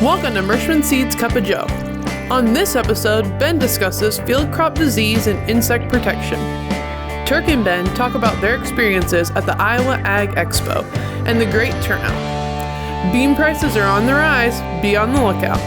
Welcome to Mershman Seeds Cup of Joe. On this episode, Ben discusses field crop disease and insect protection. Turk and Ben talk about their experiences at the Iowa Ag Expo and the great turnout. Bean prices are on the rise, be on the lookout.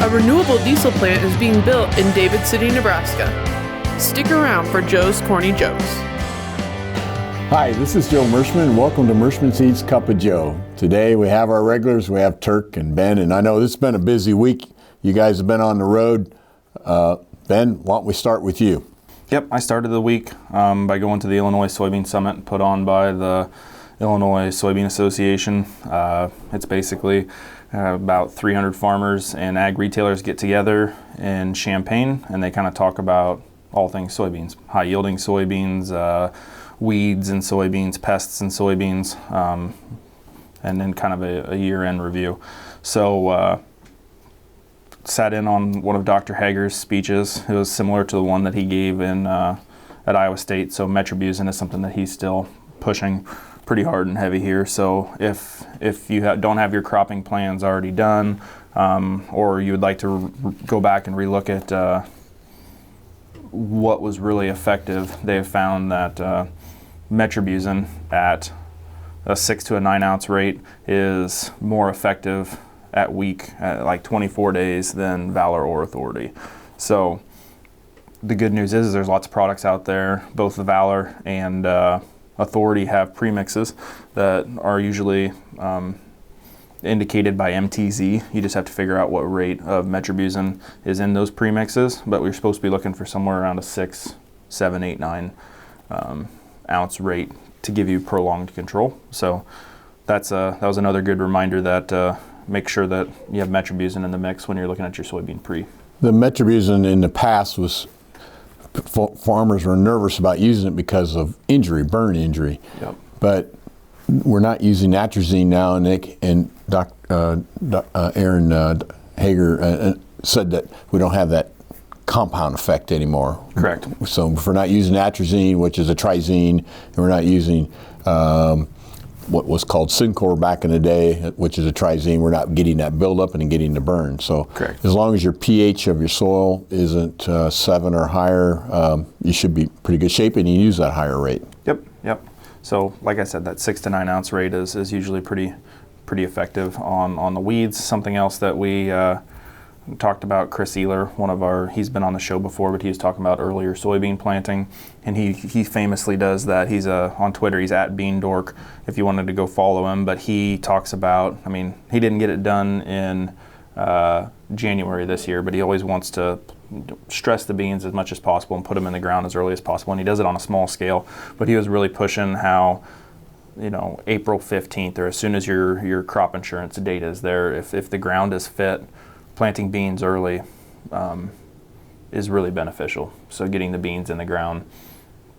A renewable diesel plant is being built in David City, Nebraska. Stick around for Joe's corny jokes. Hi, this is Joe Mershman, and welcome to Mershman Seeds Cup of Joe. Today we have our regulars, we have Turk and Ben, and I know this has been a busy week. You guys have been on the road. Ben, why don't we start with you? Yep, I started the week by going to the Illinois Soybean Summit put on by the Illinois Soybean Association. It's basically about 300 farmers and ag retailers get together in Champaign, and they kind of talk about all things soybeans, high-yielding soybeans, weeds in soybeans, pests in soybeans, and then kind of a year-end review. So sat in on one of Dr. Hager's speeches. It was similar to the one that he gave in at Iowa State. So metribuzin is something that he's still pushing pretty hard and heavy here. So if you don't have your cropping plans already done, or you would like to go back and relook at what was really effective, they have found that metribuzin at a 6 to a 9 ounce rate is more effective at week, at like 24 days, than Valor or Authority. So the good news is there's lots of products out there. Both the Valor and Authority have premixes that are usually indicated by MTZ. You just have to figure out what rate of metribuzin is in those premixes, but we're supposed to be looking for somewhere around a 6, 7, 8, 9 ounce rate to give you prolonged control. So that was another good reminder that make sure that you have metribuzin in the mix when you're looking at your soybean pre. The metribuzin in the past was, farmers were nervous about using it because of injury, burn injury. Yep. But we're not using atrazine now, and Aaron Hager said that we don't have that compound effect anymore. Correct. So if we're not using atrazine, which is a trizine, and we're not using what was called Syncor back in the day, which is a trizine, we're not getting that buildup and getting the burn. So correct. As long as your pH of your soil isn't 7 or higher, you should be pretty good shape, and you use that higher rate. Yep. So like I said, that 6 to 9 ounce rate is usually pretty effective on the weeds. Something else that we talked about, Chris Ehler, he's been on the show before, but he was talking about earlier soybean planting, and he famously does that. He's on Twitter, he's at BeanDork if you wanted to go follow him, but he talks about, he didn't get it done in January this year, but he always wants to stress the beans as much as possible and put them in the ground as early as possible, and he does it on a small scale, but he was really pushing how April 15th, or as soon as your crop insurance data is there, if the ground is fit, planting beans early is really beneficial. So getting the beans in the ground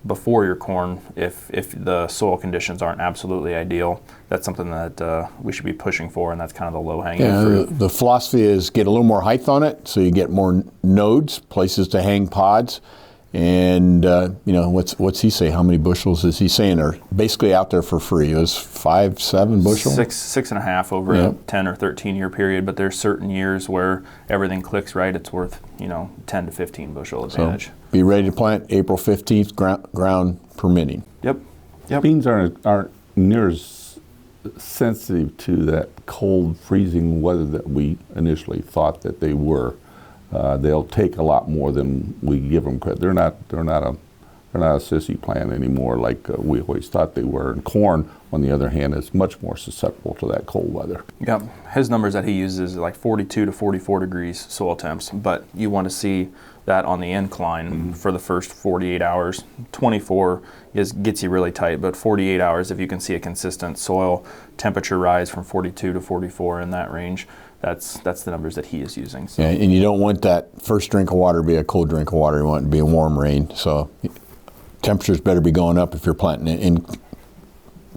before your corn, if the soil conditions aren't absolutely ideal, that's something that we should be pushing for, and that's kind of the low-hanging fruit. The philosophy is get a little more height on it, so you get more nodes, places to hang pods. And what's he say? How many bushels is he saying are basically out there for free? It was 5, 7 bushels? 6.5 over a 10 or 13 year period. But there's certain years where everything clicks right. It's worth 10 to 15 bushel advantage. So be ready to plant April 15th, ground permitting. Yep. Beans aren't near as sensitive to that cold, freezing weather that we initially thought that they were. They'll take a lot more than we give them credit. They're not a sissy plant anymore like we always thought they were. And corn, on the other hand, is much more susceptible to that cold weather. Yep. His numbers that he uses is like 42 to 44 degrees soil temps, but you want to see that on the incline for the first 48 hours. 24 gets you really tight, but 48 hours, if you can see a consistent soil temperature rise from 42 to 44 in that range, that's the numbers that he is using. So. Yeah, and you don't want that first drink of water to be a cold drink of water. You want it to be a warm rain. So temperatures better be going up if you're planting it in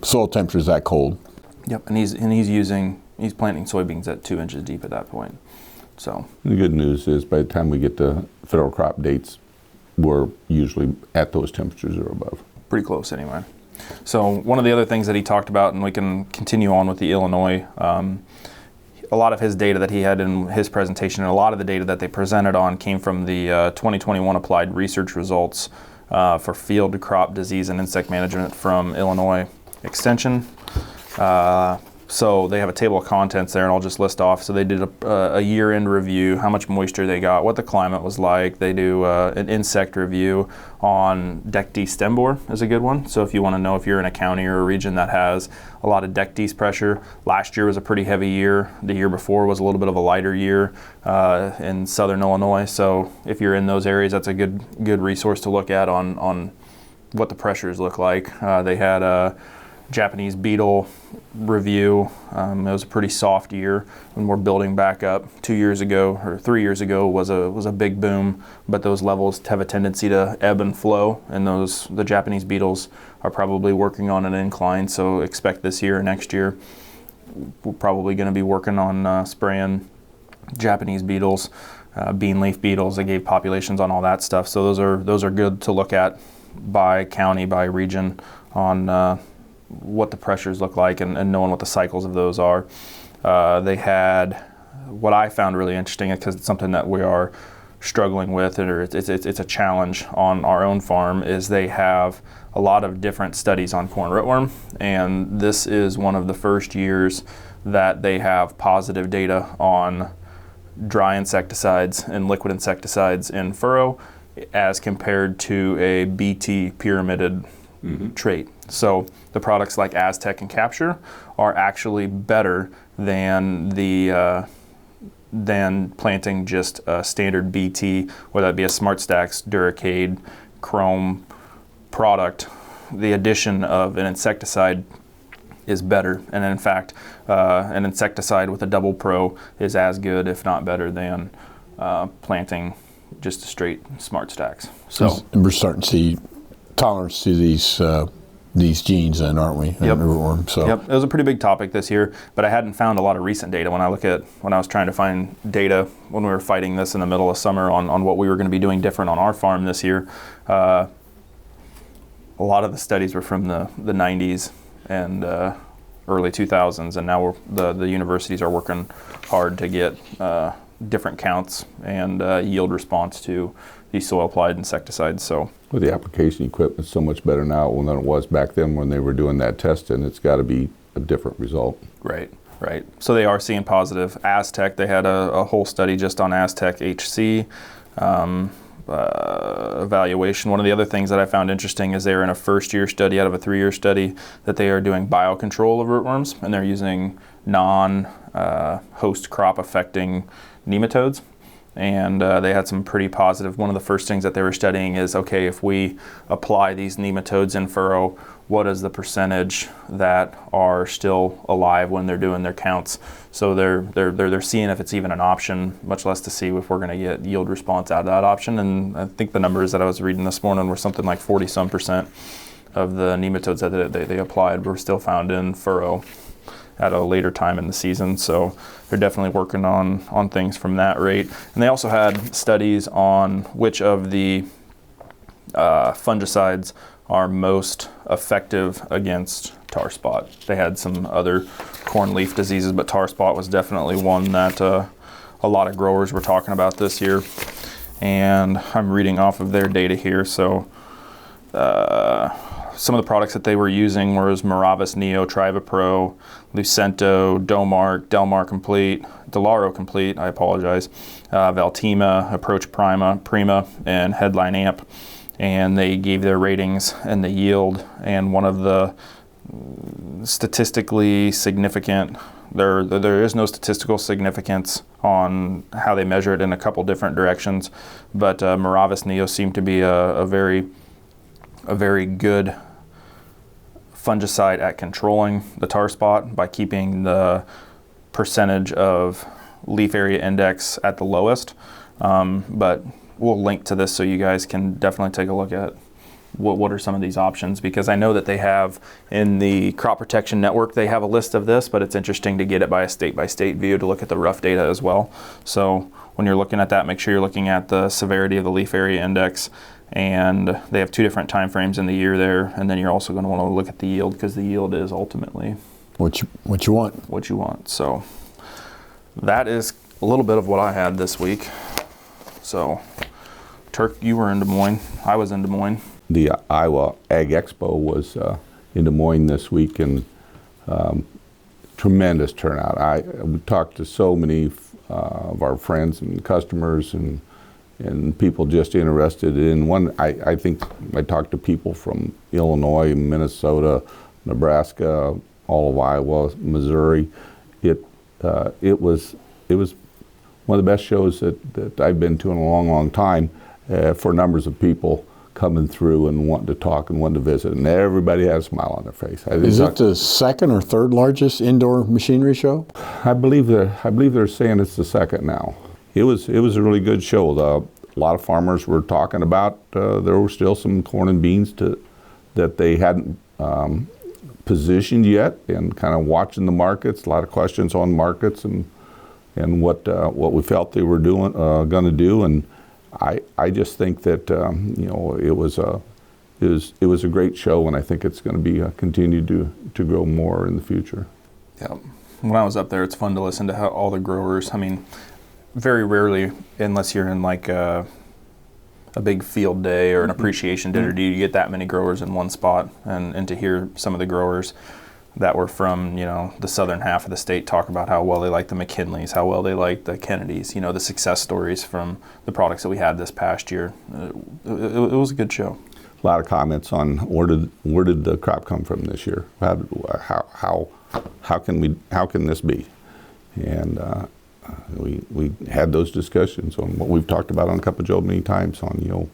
soil temperatures that cold. Yep, and he's planting soybeans at 2 inches deep at that point. So the good news is by the time we get to federal crop dates, we're usually at those temperatures or above. Pretty close anyway. So one of the other things that he talked about, and we can continue on with the Illinois a lot of his data that he had in his presentation, and a lot of the data that they presented on came from the 2021 applied research results for field crop disease and insect management from Illinois Extension. So they have a table of contents there, and I'll just list off. So they did a year-end review, how much moisture they got, what the climate was like. They do an insect review on Deck-D stem borer is a good one. So if you want to know if you're in a county or a region that has a lot of Deck-D pressure, last year was a pretty heavy year. The year before was a little bit of a lighter year in southern Illinois. So if you're in those areas, that's a good resource to look at on what the pressures look like. They had a Japanese beetle review. It was a pretty soft year when we're building back up. 2 years ago or 3 years ago was a big boom, but those levels have a tendency to ebb and flow, and the Japanese beetles are probably working on an incline. So expect this year or next year we're probably going to be working on spraying Japanese beetles, bean leaf beetles. They gave populations on all that stuff. So those are good to look at by county, by region, on what the pressures look like and knowing what the cycles of those are. They had what I found really interesting, because it's something that we are struggling with, or it's a challenge on our own farm, is they have a lot of different studies on corn rootworm, and this is one of the first years that they have positive data on dry insecticides and liquid insecticides in furrow as compared to a BT pyramided trait. So the products like Aztec and Capture are actually better than than planting just a standard BT, whether that be a Smart Stacks, Duracade, Chrome product. The addition of an insecticide is better, and in fact, an insecticide with a double pro is as good, if not better, than planting just a straight Smart Stacks. So we're starting to see tolerance to these genes then, aren't we? Yep. So. Yep. It was a pretty big topic this year, but I hadn't found a lot of recent data when I was trying to find data when we were fighting this in the middle of summer on what we were going to be doing different on our farm this year. A lot of the studies were from the 90s and early 2000s, and now the universities are working hard to get different counts and yield response to these soil applied insecticides. So well, the application equipment's so much better now than it was back then when they were doing that testing. It's got to be a different result. Right. So they are seeing positive. Aztec, they had a whole study just on Aztec HC evaluation. One of the other things that I found interesting is they're in a first-year study out of a 3-year study that they are doing biocontrol of rootworms, and they're using non-host crop affecting nematodes. And they had some pretty positive. One of the first things that they were studying is, okay, if we apply these nematodes in furrow, what is the percentage that are still alive when they're doing their counts? So they're seeing if it's even an option, much less to see if we're going to get yield response out of that option. And I think the numbers that I was reading this morning were something like 40-some% of the nematodes that they applied were still found in furrow at a later time in the season. So they're definitely working on things from that rate. And they also had studies on which of the fungicides are most effective against tar spot. They had some other corn leaf diseases, but tar spot was definitely one that a lot of growers were talking about this year. And I'm reading off of their data here. So some of the products that they were using was Miravis Neo, Triva Pro, Lucento, Domark, Delmar Complete, Delaro Complete, I apologize, Valtima, Approach Prima, and Headline Amp. And they gave their ratings and the yield, and one of the statistically significant, there is no statistical significance on how they measure it in a couple different directions, but Miravis Neo seemed to be a very good fungicide at controlling the tar spot by keeping the percentage of leaf area index at the lowest. But we'll link to this so you guys can definitely take a look at what are some of these options, because I know that they have in the Crop Protection Network, they have a list of this, but it's interesting to get it by a state view to look at the rough data as well. So when you're looking at that, make sure you're looking at the severity of the leaf area index, and they have 2 different time frames in the year there, and then you're also going to want to look at the yield, because the yield is ultimately what you want. So That is a little bit of what I had this week. So, Turk, you were in Des Moines. I was in Des Moines. The Iowa Ag Expo was in Des Moines this week, and tremendous turnout. We talked to so many of our friends and customers and people just interested in one. I think I talked to people from Illinois, Minnesota, Nebraska, all of Iowa, Missouri. It was one of the best shows that I've been to in a long, long time for numbers of people coming through and wanting to talk and wanting to visit, and everybody had a smile on their face. Is it the second or third largest indoor machinery show? I believe they're saying it's the second now. It was a really good show. A lot of farmers were talking about there were still some corn and beans that they hadn't positioned yet, and kind of watching the markets. A lot of questions on markets and what we felt they were doing going to do, and I just think that it was a great show, and I think it's going to be continue to grow more in the future. Yeah, when I was up there, it's fun to listen to how all the growers. I mean, very rarely, unless you're in like a big field day or an appreciation dinner, do you get that many growers in one spot, and to hear some of the growers that were from, the southern half of the state talk about how well they like the McKinleys, how well they like the Kennedys, the success stories from the products that we had this past year. It was a good show. A lot of comments on where did the crop come from this year? How can this be? And we had those discussions on what we've talked about on Cup of Joe many times. On you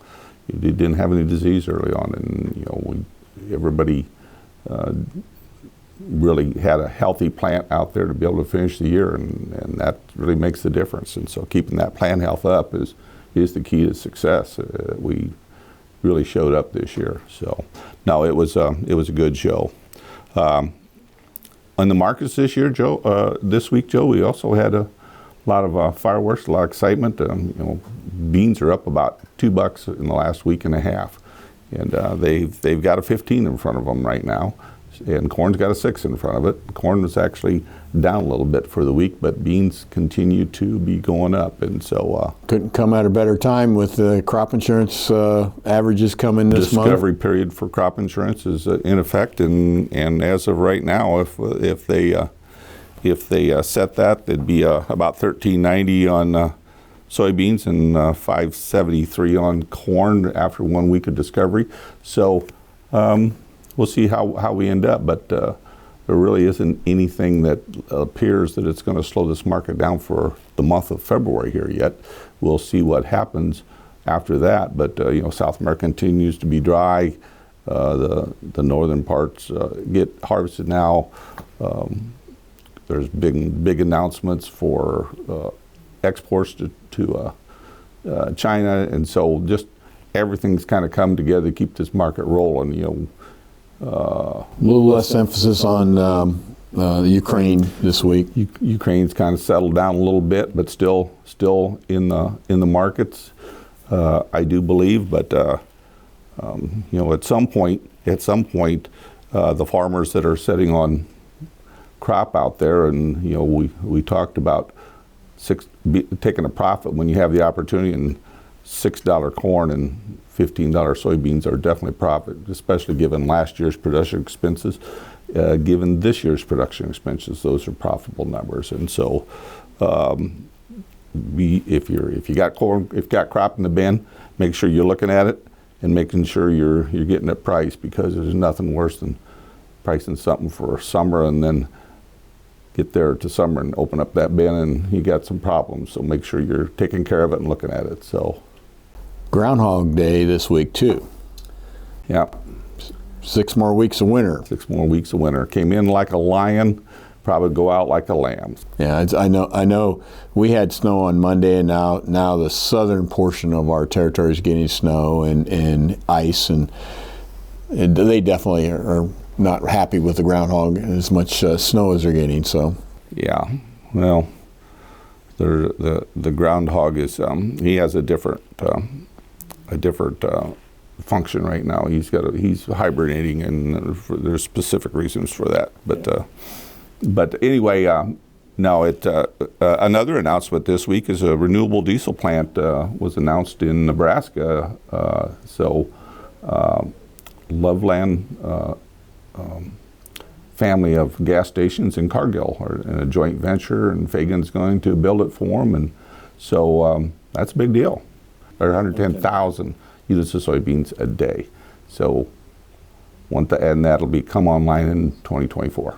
didn't have any disease early on, and everybody really had a healthy plant out there to be able to finish the year, and that really makes the difference. And so keeping that plant health up is the key to success. We really showed up this year. So no, it was a good show. On the markets this year, this week, Joe, we also had a lot of fireworks, a lot of excitement. Beans are up about $2 in the last week and a half, and they've got a 15 in front of them right now. And corn's got a 6 in front of it. Corn was actually down a little bit for the week, but beans continue to be going up, and so couldn't come at a better time with the crop insurance averages coming this month. Discovery period for crop insurance is in effect, and as of right now, if they set that, it'd be about $13.90 on soybeans and $5.73 on corn after 1 week of discovery. So. We'll see how we end up, but there really isn't anything that appears that it's going to slow this market down for the month of February here yet. We'll see what happens after that, but South America continues to be dry. The northern parts get harvested now. There's big announcements for exports to China, and so just everything's kind of come together to keep this market rolling. A little less emphasis on Ukraine this week. Ukraine's kind of settled down a little bit, but still in the markets, I do believe. But at some point, the farmers that are sitting on crop out there, and we talked about taking a profit when you have the opportunity, and $6 corn and $15 soybeans are definitely profit, especially given last year's production expenses. Given this year's production expenses, those are profitable numbers. And so, if you got corn, if you got crop in the bin, make sure you're looking at it and making sure you're getting it priced, because there's nothing worse than pricing something for summer and then get there to summer and open up that bin and you got some problems. So make sure you're taking care of it and looking at it. So. Groundhog Day this week too. Yeah. 6 more weeks of winter. 6 more weeks of winter. Came in like a lion, probably go out like a lamb. Yeah, I know. We had snow on Monday, and now the southern portion of our territory is getting snow and ice, and they definitely are not happy with the groundhog as much snow as they're getting. So. Yeah. Well, the groundhog is he has a different function right now. He's hibernating, and there's specific reasons for that. But anyway, No, another announcement this week is a renewable diesel plant was announced in Nebraska. Loveland family of gas stations in Cargill are in a joint venture, and Fagan's going to build it for them, and so that's a big deal. There are 110,000 units of soybeans a day. So, and that'll come online in 2024.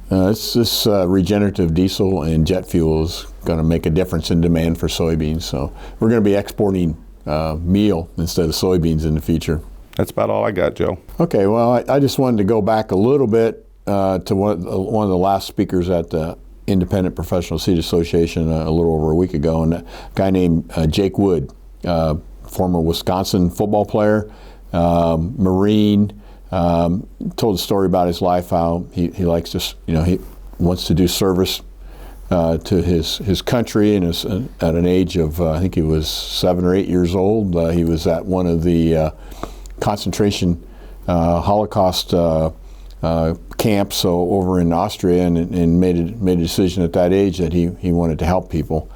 This regenerative diesel and jet fuel is going to make a difference in demand for soybeans. So we're going to be exporting meal instead of soybeans in the future. That's about all I got, Joe. Okay, well, I just wanted to go back a little bit to one of the last speakers at the Independent Professional Seed Association a little over a week ago, and a guy named Jake Wood, former Wisconsin football player, Marine. Told a story about his life, how he likes to, he wants to do service to his country, and is at an age of, I think he was 7 or 8 years old. He was at one of the concentration Holocaust camps over in Austria, and made a decision at that age that he wanted to help people.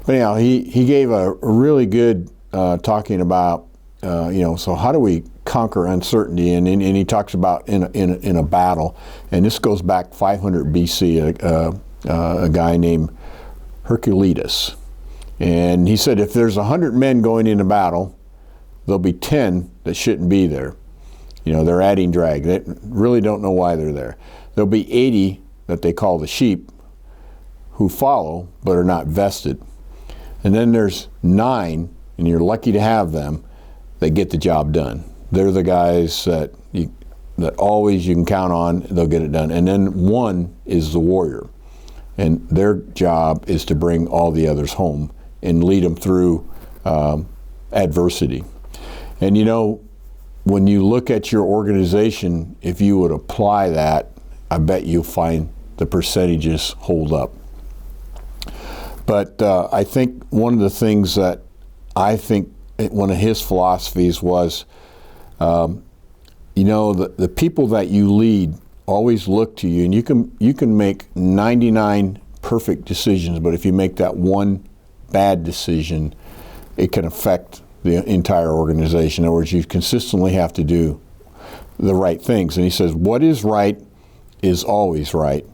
But anyhow, he gave a really good talking about, so how do we conquer uncertainty, and he talks about in a battle, and this goes back 500 BC, a guy named Hercules, and he said if there's 100 men going into battle, there'll be 10 that shouldn't be there. They're adding drag. They really don't know why they're there. There'll be 80 that they call the sheep who follow but are not vested, and then there's 9, and you're lucky to have them, that get the job done. They're the guys that always you can count on, they'll get it done. And then 1 is the warrior. And their job is to bring all the others home and lead them through adversity. And when you look at your organization, if you would apply that, I bet you'll find the percentages hold up. But I think one of the things that one of his philosophies was, the people that you lead always look to you, and you can make 99 perfect decisions, but if you make that one bad decision, it can affect the entire organization. In other words, you consistently have to do the right things. And he says, what is right is always right.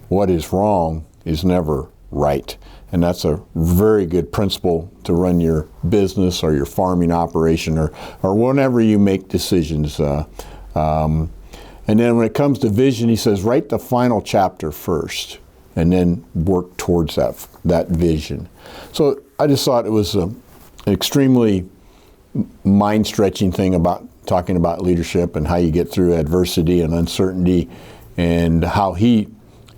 What is wrong is never right. And that's a very good principle to run your business or your farming operation or whenever you make decisions. And then when it comes to vision, he says, write the final chapter first and then work towards that vision. So I just thought it was an extremely mind-stretching thing about talking about leadership and how you get through adversity and uncertainty, and how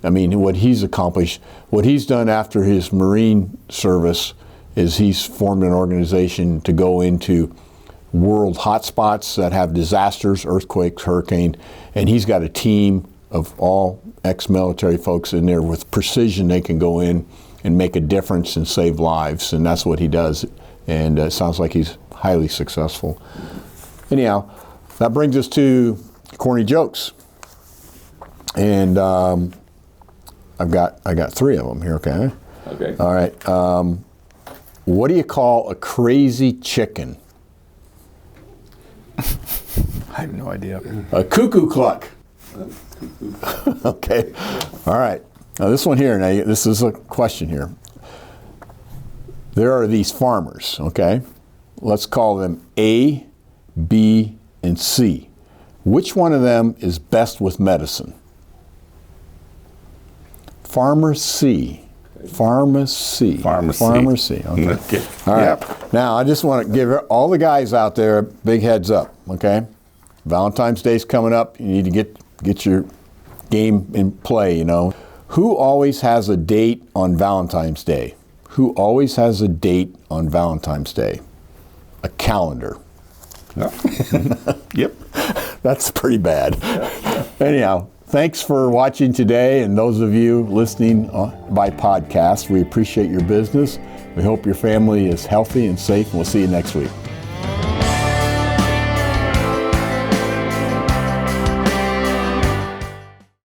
what he's accomplished. What he's done after his Marine service is he's formed an organization to go into world hotspots that have disasters, earthquakes, hurricane, and he's got a team of all ex-military folks in there with precision. They can go in and make a difference and save lives, and that's what he does. And it sounds like he's highly successful. Anyhow, that brings us to corny jokes, and I got 3 of them here. Okay. Okay. All right. What do you call a crazy chicken? I have no idea. A cuckoo cluck. Okay. All right. Now this one here. Now this is a question here. There are these farmers. Okay. Let's call them A, B, and C. Which one of them is best with medicine? Farmer C. Farmer C. Farmer C. Farmer C. Okay. Okay. All right. Yep. Now, I just want to give all the guys out there a big heads up, okay? Valentine's Day's coming up. You need to get your game in play, Who always has a date on Valentine's Day? Who always has a date on Valentine's Day? A calendar. Yep. That's pretty bad. Anyhow, thanks for watching today, and those of you listening by podcast, we appreciate your business. We hope your family is healthy and safe, and we'll see you next week.